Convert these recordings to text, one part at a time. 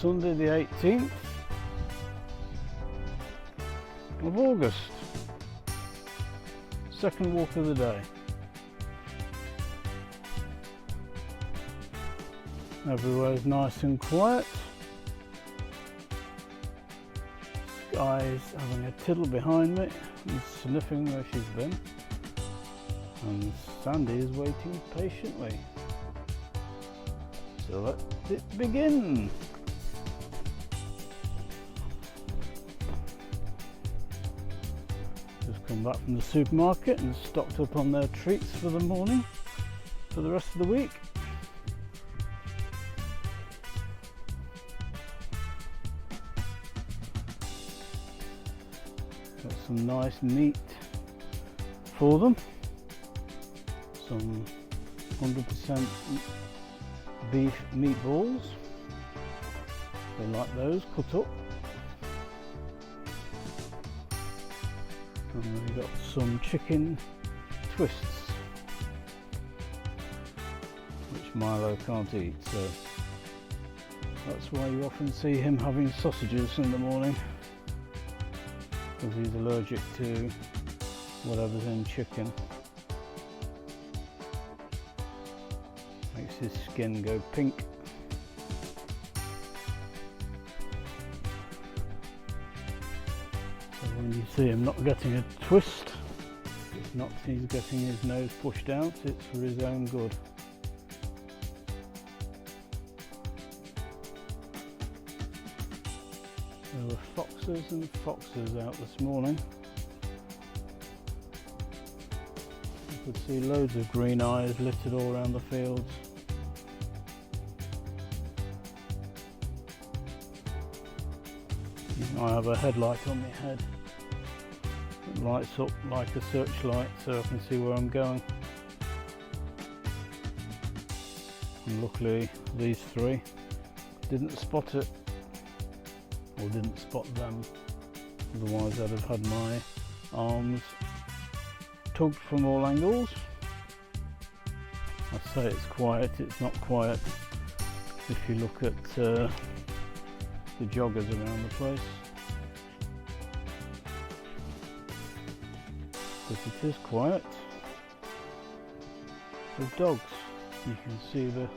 Sunday the 18th of August. Second walk of the day. Everywhere's nice and quiet. Skye's having a tiddle behind me and sniffing where she's been. And Sandy is waiting patiently. So let it begin. Just come back from the supermarket and stocked up on their treats for the morning, for the rest of the week. Got some nice meat for them. Some 100% beef meatballs. They like those cut up. And we've got some chicken twists, which Milo can't eat, so that's why you often see him having sausages in the morning, because he's allergic to whatever's in chicken. Makes his skin go pink. So when you see him not getting a twist, it's not he's getting his nose pushed out, it's for his own good. There were foxes and foxes out this morning. You could see loads of green eyes littered all around the fields. I have a headlight on my head. It lights up like a searchlight so I can see where I'm going. And luckily these three didn't spot it, or didn't spot them, otherwise I'd have had my arms tugged from all angles. I say it's quiet, it's not quiet if you look at the joggers around the place. But it is quiet. With dogs, you can see the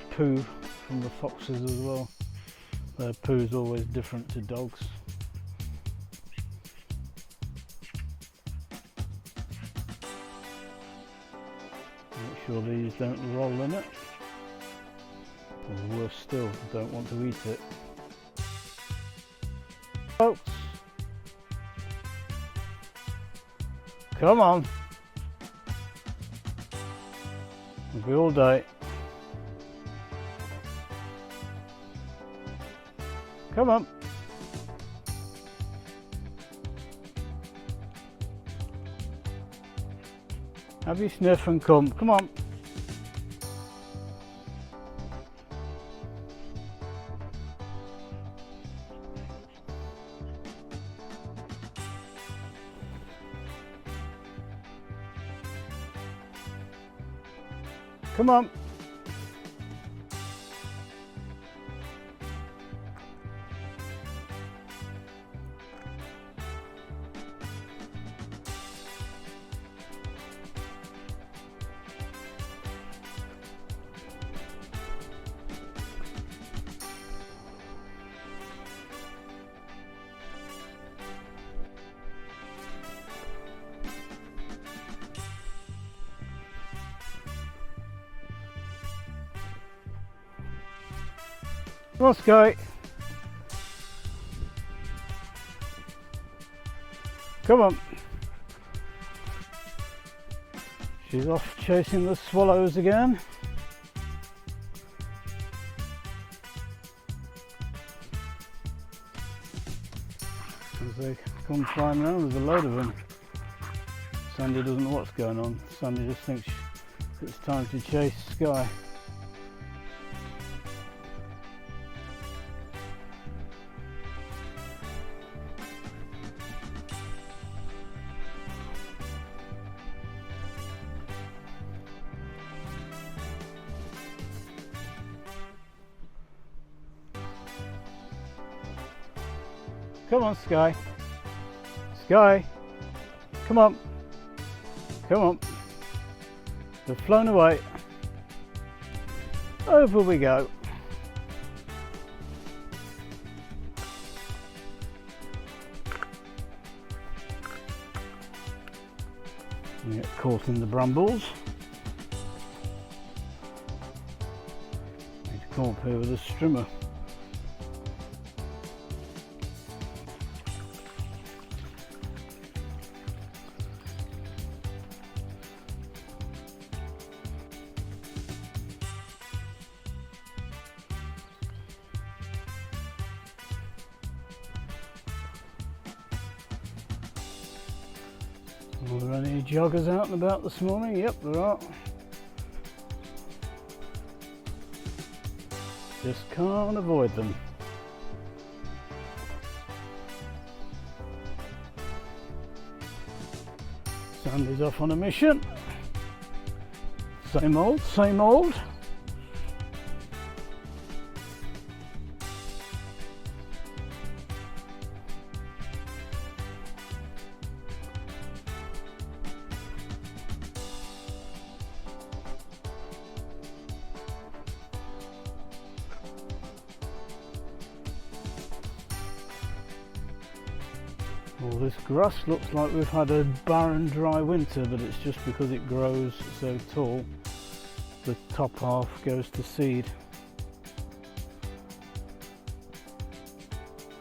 poo from the foxes as well. Their poo is always different to dogs. Make sure these don't roll in it, or worse still, don't want to eat it. Folks, come on, it'll be all day. Come on. Have you sniff and come. Come on. Come on. Come on, Skye. Come on. She's off chasing the swallows again. As they come flying around, there's a load of them. Sandy doesn't know what's going on. Sandy just thinks it's time to chase Skye. Come on, Skye. Skye. Come on. Come on. They've flown away. Over we go. You get caught in the brambles. Need to come up here with a strimmer. Are there any joggers out and about this morning? Yep, there are. Just can't avoid them. Sandy's off on a mission. Same old, same old. Well, this grass looks like we've had a barren dry winter, but it's just because it grows so tall. The top half goes to seed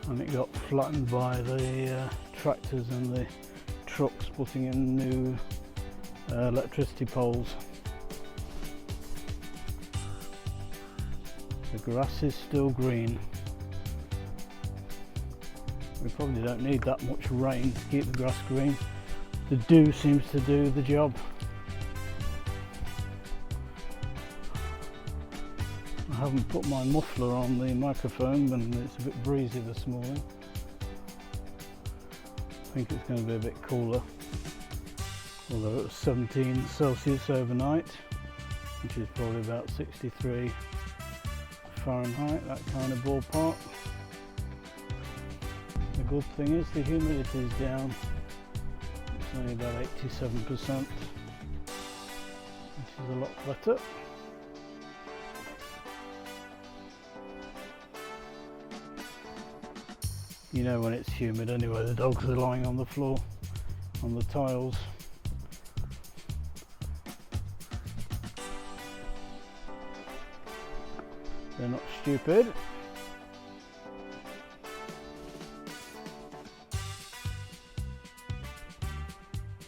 and it got flattened by the tractors and the trucks putting in new electricity poles. The grass is still green. We probably don't need that much rain to keep the grass green. The dew seems to do the job. I haven't put my muffler on the microphone and it's a bit breezy this morning. I think it's going to be a bit cooler. Although it was 17 Celsius overnight, which is probably about 63 Fahrenheit, that kind of ballpark. The good thing is the humidity is down. It's only about 87%, which is a lot better. You know when it's humid anyway, the dogs are lying on the floor, on the tiles. They're not stupid.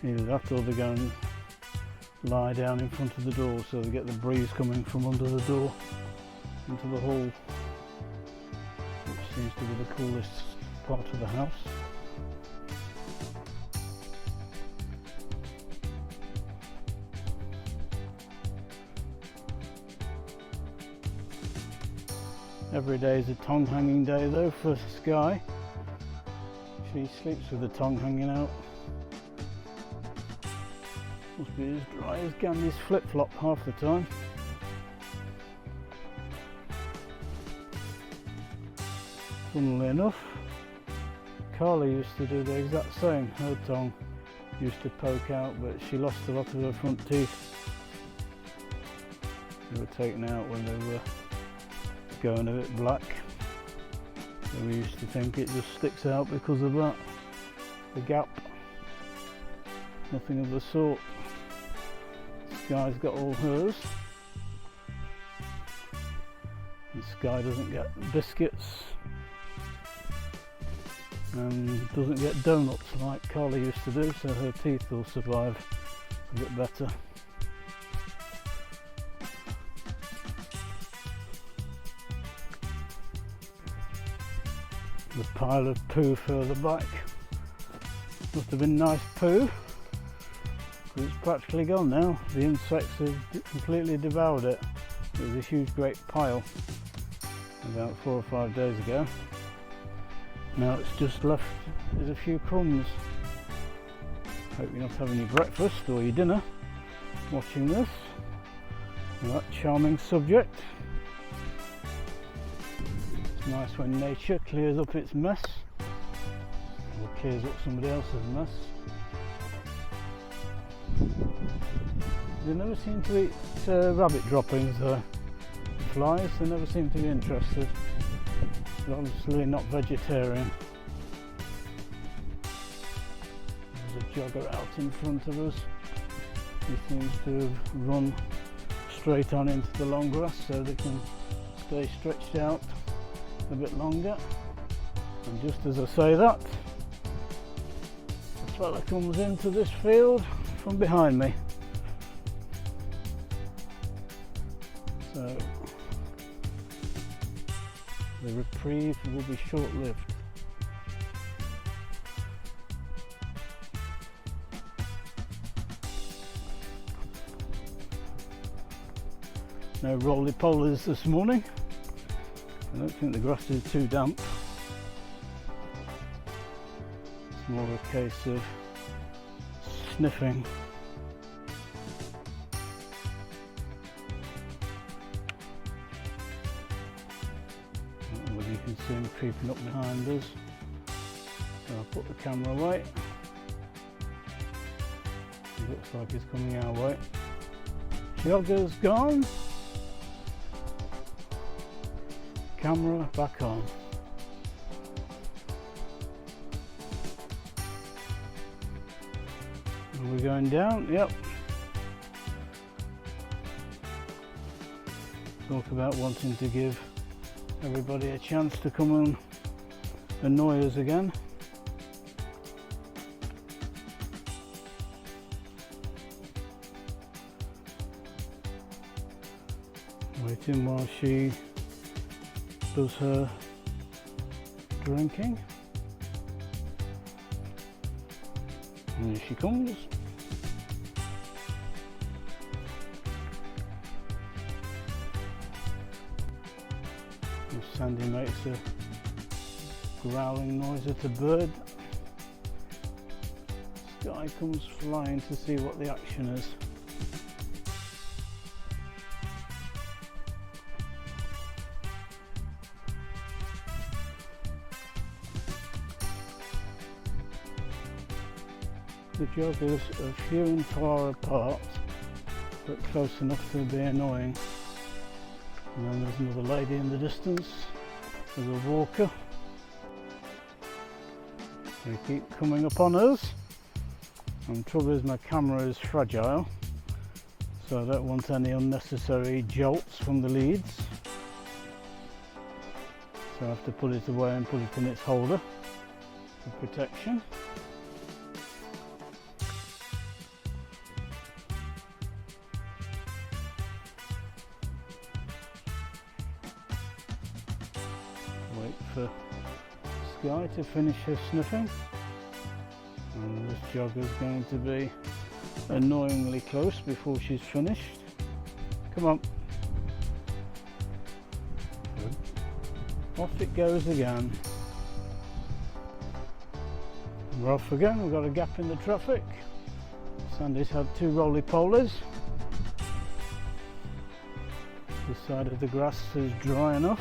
Either that or they're going to lie down in front of the door so they get the breeze coming from under the door into the hall, which seems to be the coolest part of the house. Every day is a tongue hanging day though for Skye. She sleeps with the tongue hanging out. Must be as dry as Gandhi's flip-flop half the time. Funnily enough, Collie used to do the exact same. Her tongue used to poke out, but she lost a lot of her front teeth. They were taken out when they were going a bit black. So we used to think it just sticks out because of that, the gap. Nothing of the sort. Skye's got all hers. And Skye doesn't get biscuits and doesn't get donuts like Collie used to do, so her teeth will survive a bit better. The pile of poo further back must have been nice poo. It's practically gone now. The insects have completely devoured it. It was a huge great pile about 4 or 5 days ago. Now it's just left is a few crumbs. Hope you're not having your breakfast or your dinner watching this. And that charming subject. It's nice when nature clears up its mess or clears up somebody else's mess. They never seem to eat rabbit droppings though. Flies, they never seem to be interested. They're obviously not vegetarian. There's a jogger out in front of us. He seems to have run straight on into the long grass so they can stay stretched out a bit longer. And just as I say that, a fella comes into this field from behind me. So the reprieve will be short-lived. No roly-polies this morning. I don't think the grass is too damp. It's more a case of sniffing. I don't know whether you can see him creeping up behind us. So I'll put the camera away. It looks like he's coming our way. Jogger's gone. Camera back on. Are we going down? Yep. Talk about wanting to give everybody a chance to come and annoy us again. Waiting while she does her drinking. And here she comes. And Sandy makes a growling noise at a bird. Skye comes flying to see what the action is. The joggers are few and far apart, but close enough to be annoying. And then there's another lady in the distance with a walker. They keep coming up on us. And the trouble is my camera is fragile, so I don't want any unnecessary jolts from the leads. So I have to put it away and put it in its holder for protection. Wait for Skye to finish her sniffing, and this jogger's going to be annoyingly close before she's finished. Come on. Good. Off it goes again. We're off again. We've got a gap in the traffic. Sandy's had 2 roly-polies. The side of the grass is dry enough.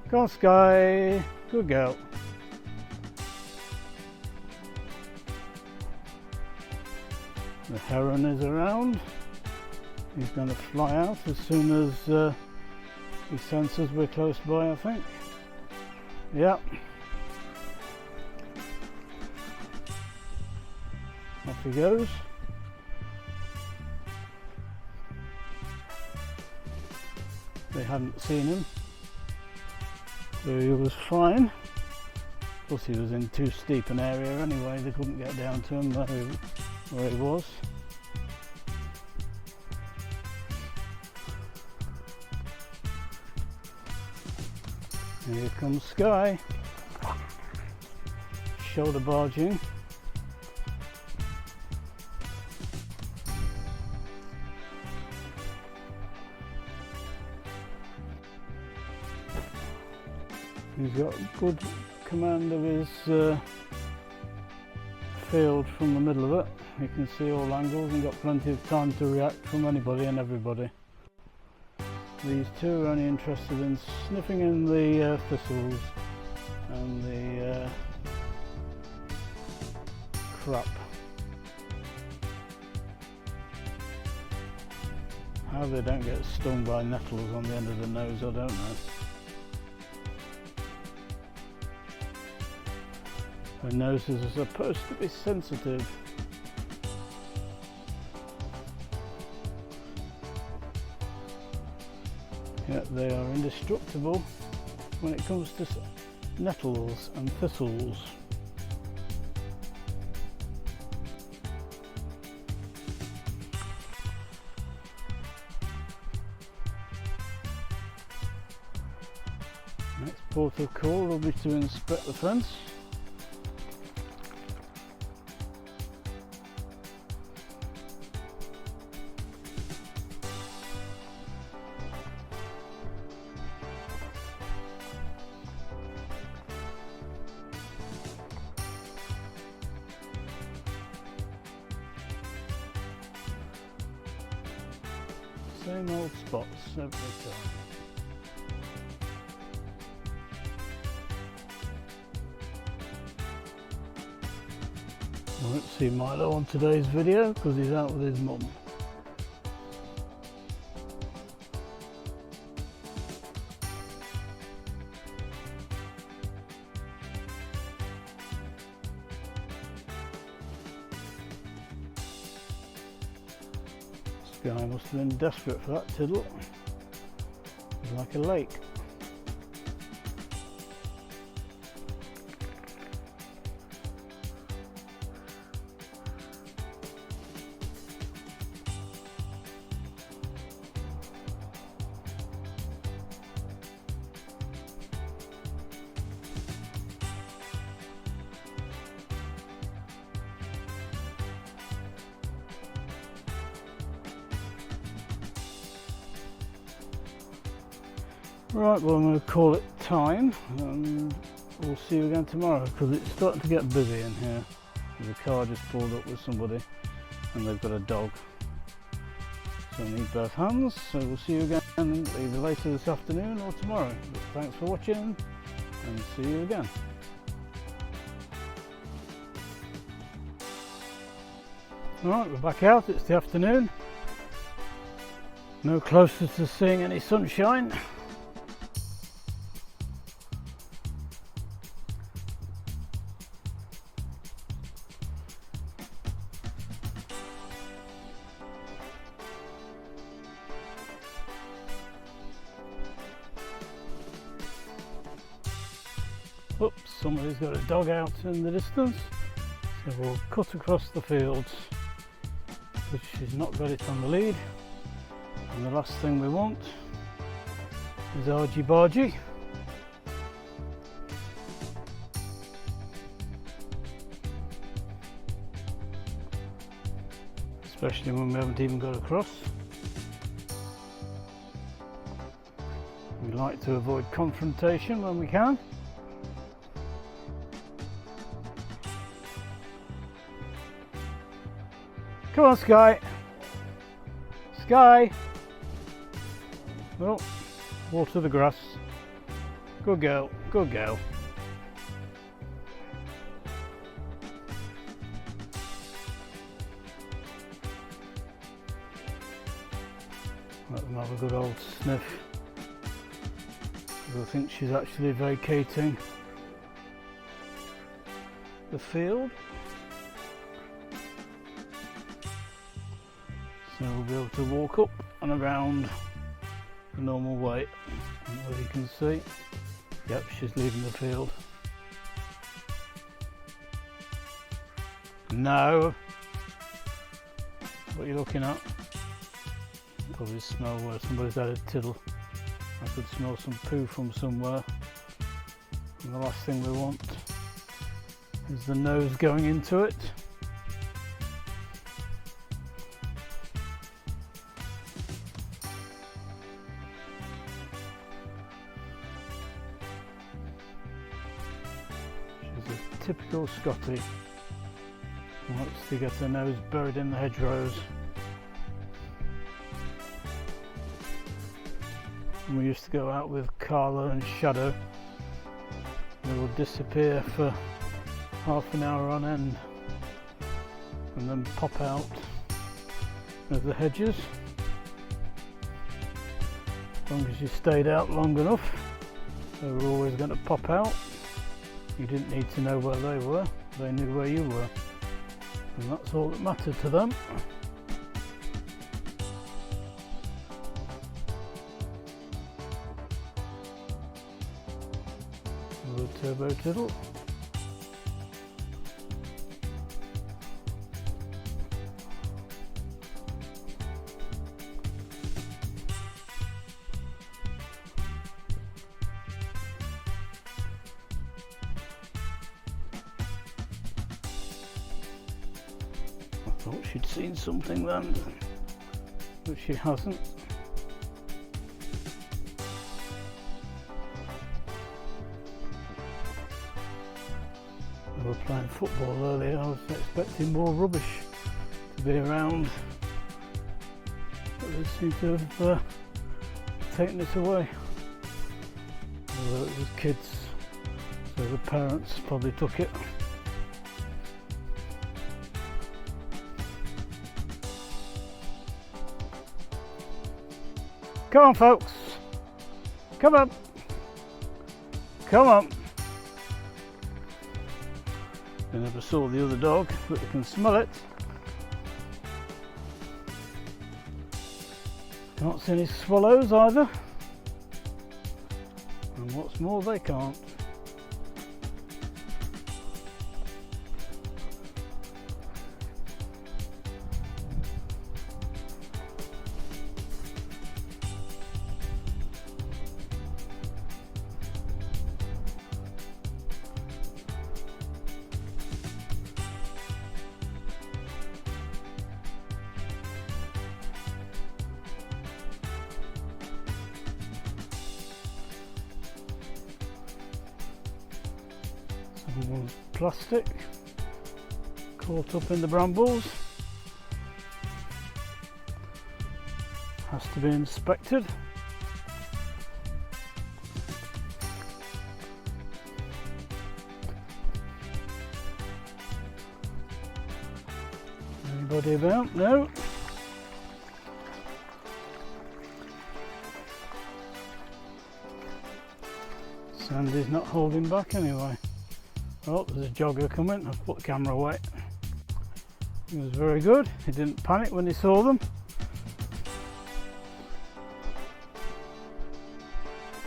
Go on, Skye. Good girl. The heron is around. He's going to fly out as soon as he senses we're close by, I think. Yep. Off he goes. They hadn't seen him, so he was fine. Plus he was in too steep an area anyway, they couldn't get down to him where he was. Here comes Skye, shoulder barging. He's got good command of his field from the middle of it. You can see all angles and got plenty of time to react from anybody and everybody. These two are only interested in sniffing in the thistles and the crap. How they don't get stung by nettles on the end of the nose, I don't know. Their noses are supposed to be sensitive. Yet they are indestructible when it comes to nettles and thistles. Next port of call will be to inspect the fence. Same old spots every time. I won't see Milo on today's video because he's out with his mum. Skye must have been desperate for that tiddle. It's like a lake. Right, well I'm going to call it time and we'll see you again tomorrow because it's starting to get busy in here. The car just pulled up with somebody and they've got a dog. So I need both hands, so we'll see you again either later this afternoon or tomorrow. But thanks for watching and see you again. Alright, we're back out, it's the afternoon. No closer to seeing any sunshine. Oops, somebody's got a dog out in the distance, so we'll cut across the fields, which she's not got it on the lead, and the last thing we want is argy-bargy. Especially when we haven't even got across. We like to avoid confrontation when we can. Come on, Skye. Skye. Well, water the grass. Good girl, good girl. Let them have a good old sniff. I think she's actually vacating the field. So we'll be able to walk up and around the normal way. And as you can see, yep, she's leaving the field. No! What are you looking at? Probably smell where somebody's had a tiddle. I could smell some poo from somewhere. And the last thing we want is the nose going into it. She's a typical Scotty. Likes to get her nose buried in the hedgerows. And we used to go out with Carla and Shadow. They would disappear for half an hour on end and then pop out of the hedges. As long as you stayed out long enough, they were always going to pop out. You didn't need to know where they were, they knew where you were, and that's all that mattered to them. Little turbo tiddle. I thought she'd seen something then, but she hasn't. We were playing football earlier. I was expecting more rubbish to be around, but they seem to have taken it away. Although it was kids, so the parents probably took it. Come on, folks. Come on. Come on. They never saw the other dog, but they can smell it. Can't see any swallows either. And what's more, they can't. Someone's plastic caught up in the brambles. Has to be inspected. Anybody about? No. Sandy's not holding back anyway. Oh, there's a jogger coming. I've put the camera away. He was very good. He didn't panic when he saw them.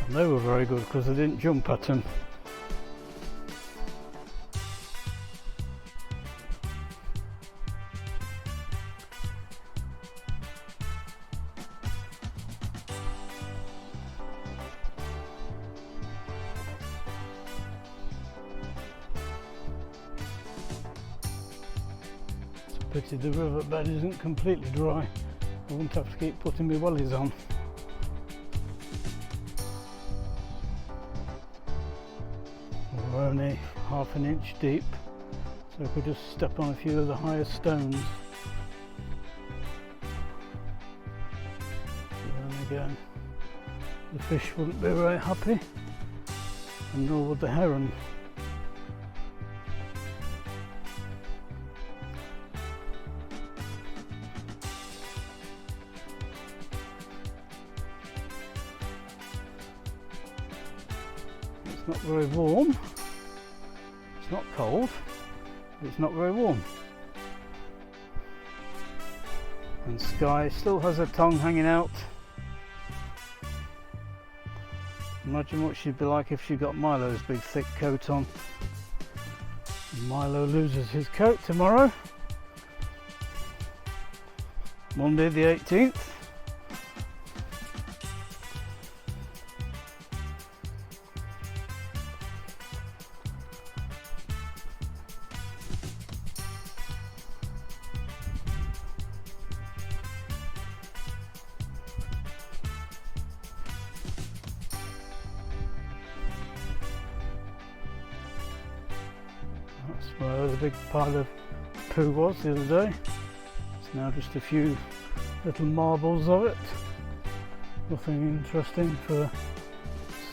And they were very good because they didn't jump at him. Pity the riverbed isn't completely dry. I wouldn't have to keep putting my wellies on. We're only half an inch deep, so I could just step on a few of the higher stones. But then again, the fish wouldn't be very happy, and nor would the heron. It's not very warm. It's not cold, but it's not very warm. And Skye still has her tongue hanging out. Imagine what she'd be like if she got Milo's big thick coat on. And Milo loses his coat tomorrow, Monday the 18th. That's where the big pile of poo was the other day. It's now just a few little marbles of it. Nothing interesting for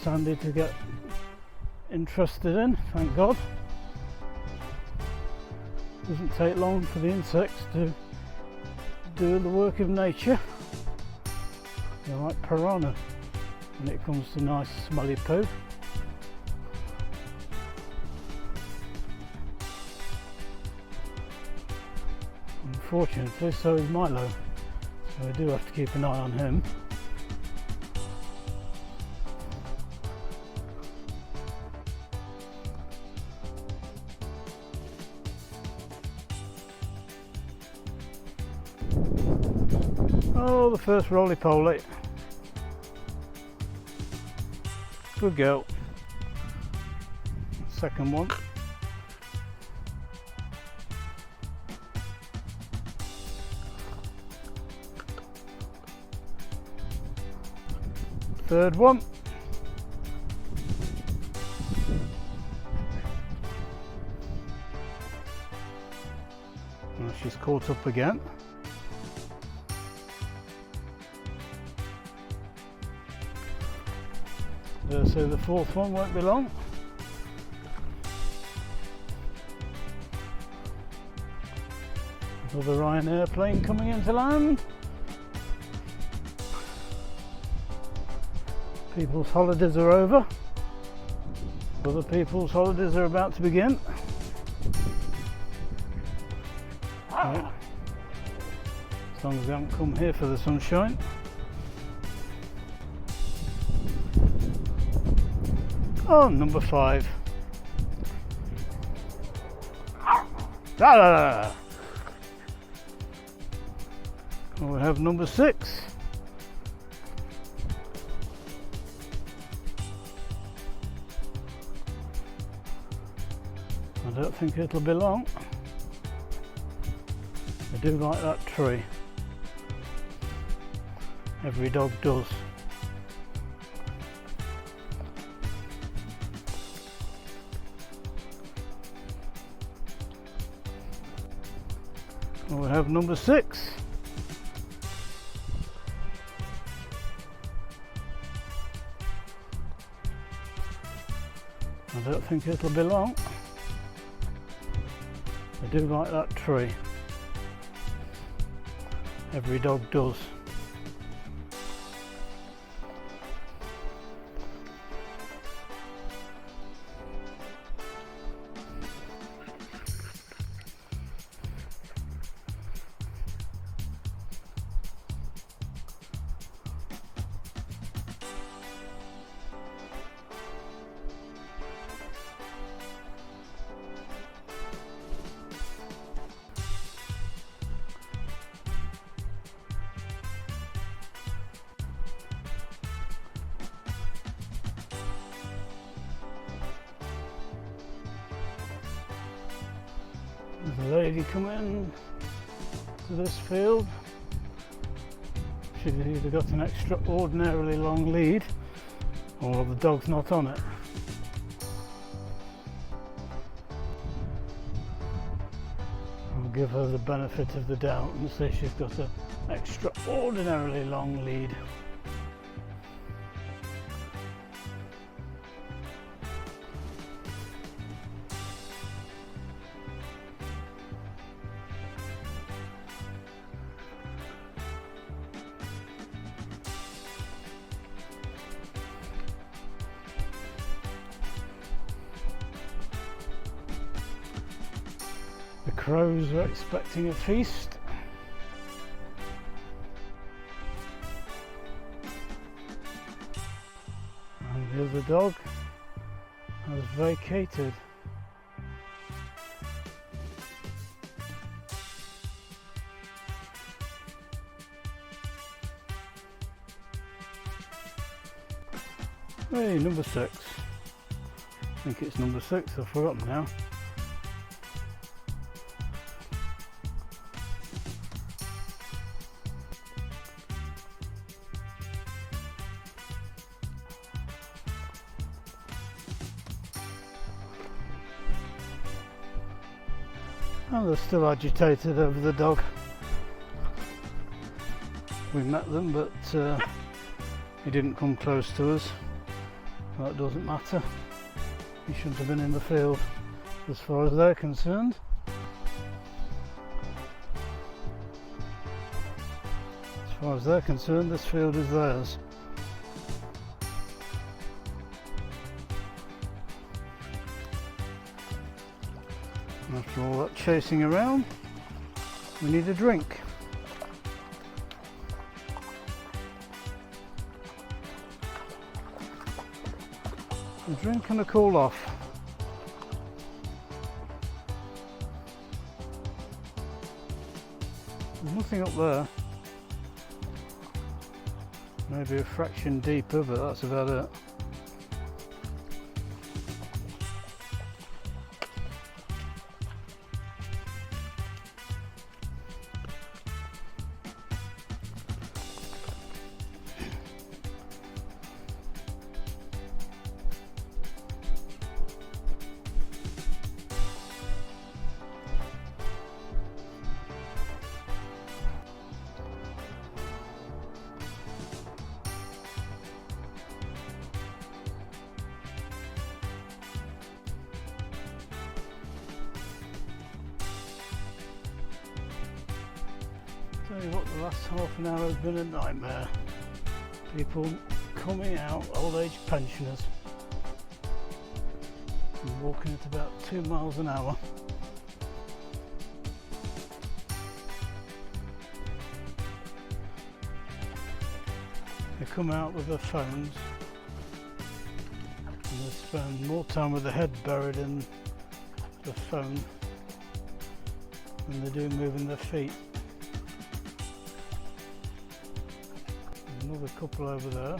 Sandy to get interested in, thank God. Doesn't take long for the insects to do the work of nature. They're like piranha when it comes to nice smelly poo. Unfortunately, so is Milo, so I do have to keep an eye on him. Oh, the first roly-poly. Good girl. Second one. Third one. Well, she's caught up again. So the fourth one won't be long. Another Ryan airplane coming into land. People's holidays are over. Other people's holidays are about to begin. Yeah. As long as they haven't come here for the sunshine. Oh, number 5. Ah! Well, we have number 6. I don't think it'll be long. I do like that tree. Every dog does. Well, we have number 6. I don't think it'll be long. I do like that tree. Every dog does. There's a lady come in to this field. She's either got an extraordinarily long lead or the dog's not on it. I'll give her the benefit of the doubt and say she's got an extraordinarily long lead. The crows are expecting a feast. And the other dog has vacated. Hey, number 6. I think it's number 6, I've forgotten now. And they're still agitated over the dog. We met them, but he didn't come close to us. That doesn't matter. He shouldn't have been in the field as far as they're concerned. As far as they're concerned, this field is theirs. And after all that chasing around, we need a drink. A drink and a cool off. There's nothing up there. Maybe a fraction deeper, but that's about it. Tell you what, the last half an hour has been a nightmare. People coming out, old age pensioners, and walking at about 2 miles an hour. They come out with their phones and they spend more time with their head buried in the phone than they do moving their feet. Another couple over there,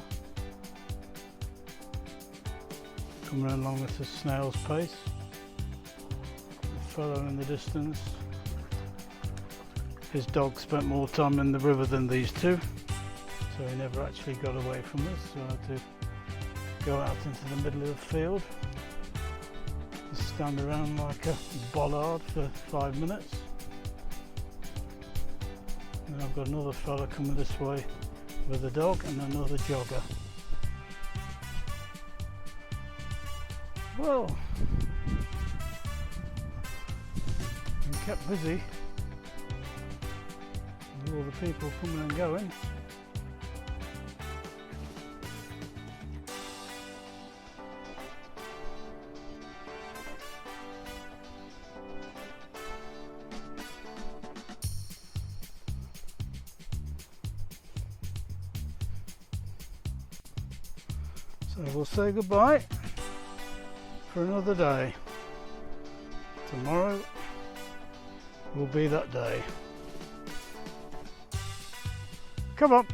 coming along at a snail's pace. A fellow in the distance, his dog spent more time in the river than these two, so he never actually got away from us, so I had to go out into the middle of the field and stand around like a bollard for 5 minutes. And I've got another fella coming this way with a dog and another jogger. Well, I'm kept busy with all the people coming and going. So we'll say goodbye for another day. Tomorrow will be that day. Come on.